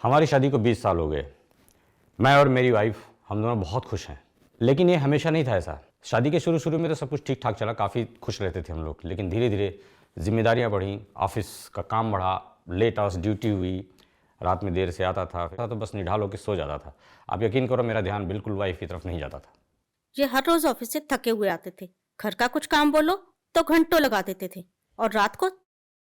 हमारी शादी को 20 साल हो गए। मैं और मेरी वाइफ हम दोनों बहुत खुश हैं। लेकिन ये हमेशा नहीं था ऐसा। शादी के शुरू में तो सब कुछ ठीक ठाक चला, काफ़ी खुश रहते थे हम लोग। लेकिन धीरे धीरे जिम्मेदारियाँ बढ़ी, ऑफिस का काम बढ़ा, लेट आवर्स ड्यूटी हुई, रात में देर से आता था तो बस निढाल होकर सो जाता था। आप यकीन करो मेरा ध्यान बिल्कुल वाइफ की तरफ नहीं जाता था। ये हर रोज ऑफिस से थके हुए आते थे, घर का कुछ काम बोलो तो घंटों लगा देते थे, और रात को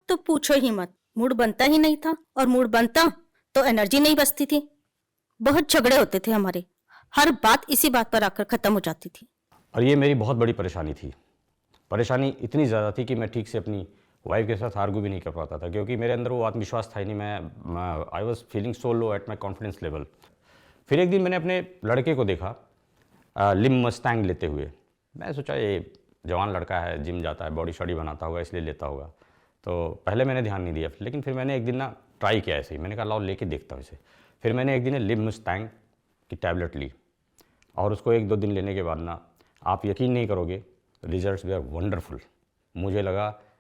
तो पूछो ही मत, मूड बनता ही नहीं था, और मूड बनता तो एनर्जी नहीं बचती थी। बहुत झगड़े होते थे हमारे, हर बात इसी बात पर आकर खत्म हो जाती थी। और ये मेरी बहुत बड़ी परेशानी थी। परेशानी इतनी ज़्यादा थी कि मैं ठीक से अपनी वाइफ के साथ आर्गू भी नहीं कर पाता था, क्योंकि मेरे अंदर वो आत्मविश्वास था ही नहीं। मैं I was feeling so low at my confidence level. फिर एक दिन मैंने अपने लड़के को देखा लिम मस्टैंग लेते हुए। मैं सोचा ये जवान लड़का है, जिम जाता है, बॉडी शॉडी बनाता होगा, इसलिए लेता होगा। तो पहले मैंने ध्यान नहीं दिया, लेकिन फिर मैंने एक दिन ना ट्राई किया ऐसे ही। मैंने कहा लाओ लेके देखता हूँ इसे। फिर मैंने एक दिन लिम मस्टैंग की टैबलेट ली, और उसको 1-2 दिन लेने के बाद ना आप यकीन नहीं करोगे, रिजल्ट्स वे आर वंडरफुल। मुझे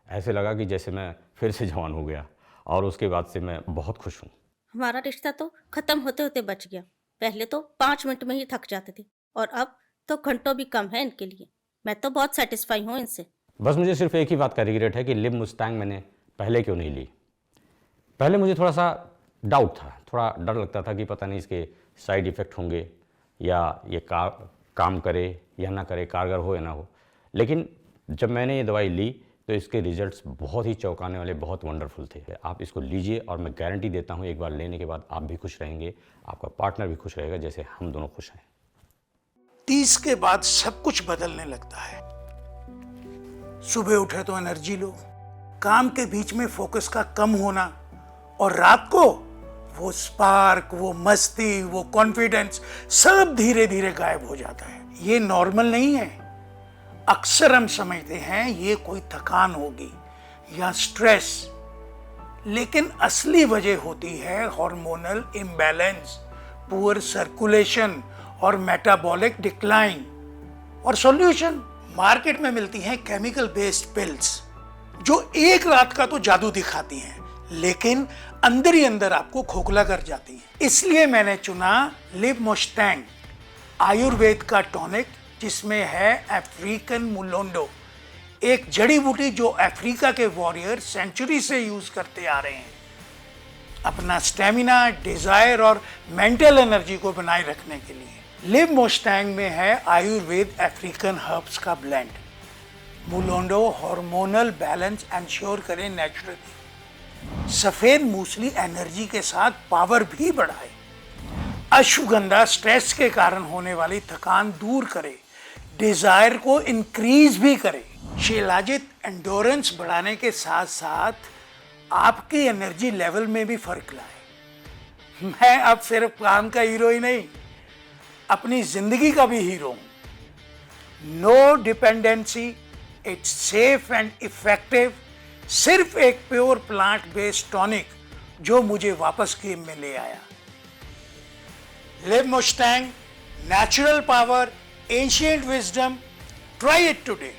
ऐसे लगा कि जैसे मैं फिर से जवान हो गया, और उसके बाद से मैं बहुत खुश हूँ। हमारा रिश्ता तो खत्म होते होते बच गया। पहले तो 5 मिनट में ही थक जाते थे, और अब तो घंटों भी कम है इनके लिए। मैं तो बहुत सेटिस्फाई हूँ इनसे। बस मुझे सिर्फ एक ही बात का रिग्रेट है कि लिम मुस्टैंग मैंने पहले क्यों नहीं ली। पहले मुझे थोड़ा सा डाउट था, थोड़ा डर लगता था कि पता नहीं इसके साइड इफ़ेक्ट होंगे, या ये काम करे या ना करे, कारगर हो या ना हो। लेकिन जब मैंने ये दवाई ली तो इसके रिजल्ट्स बहुत ही चौंकाने वाले, बहुत वंडरफुल थे। आप इसको लीजिए, और मैं गारंटी देता हूँ एक बार लेने के बाद आप भी खुश रहेंगे, आपका पार्टनर भी खुश रहेगा, जैसे हम दोनों खुश हैं। 30 के बाद सब कुछ बदलने लगता है। सुबह उठे तो एनर्जी लो, काम के बीच में फोकस का कम होना, और रात को वो स्पार्क, वो मस्ती, वो कॉन्फिडेंस सब धीरे धीरे गायब हो जाता है। ये नॉर्मल नहीं है। अक्सर हम समझते हैं ये कोई थकान होगी या स्ट्रेस, लेकिन असली वजह होती है हार्मोनल इम्बैलेंस, पुअर सर्कुलेशन और मेटाबॉलिक डिक्लाइन। और सॉल्यूशन मार्केट में मिलती हैं केमिकल बेस्ड पिल्स, जो एक रात का तो जादू दिखाती हैं, लेकिन अंदर ही अंदर आपको खोखला कर जाती हैं। इसलिए मैंने चुना लिव मुस्टैंग, आयुर्वेद का टॉनिक, जिसमें है अफ्रीकन मुलोंडो, एक जड़ी बूटी जो अफ्रीका के वॉरियर सेंचुरी से यूज करते आ रहे हैं अपना स्टेमिना, डिजायर और मेंटल एनर्जी को बनाए रखने के लिए। लिव मुस्टैंग में है आयुर्वेद अफ्रीकन हर्ब्स का ब्लेंड। मुलोंडो हार्मोनल बैलेंस एंश्योर करे नेचुरली। सफेद मूसली एनर्जी के साथ पावर भी बढ़ाए। अश्वगंधा स्ट्रेस के कारण होने वाली थकान दूर करे, डिजायर को इंक्रीज भी करे। शिलाजित एंडोरेंस बढ़ाने के साथ साथ आपकी एनर्जी लेवल में भी फर्क लाए। मैं अब सिर्फ काम का हीरो ही नहीं, अपनी जिंदगी का भी हीरो हूं। No dependency, it's safe and effective. सिर्फ एक प्योर प्लांट बेस्ड टॉनिक जो मुझे वापस गेम में ले आया। Live Mustang, natural power, ancient wisdom, try it today.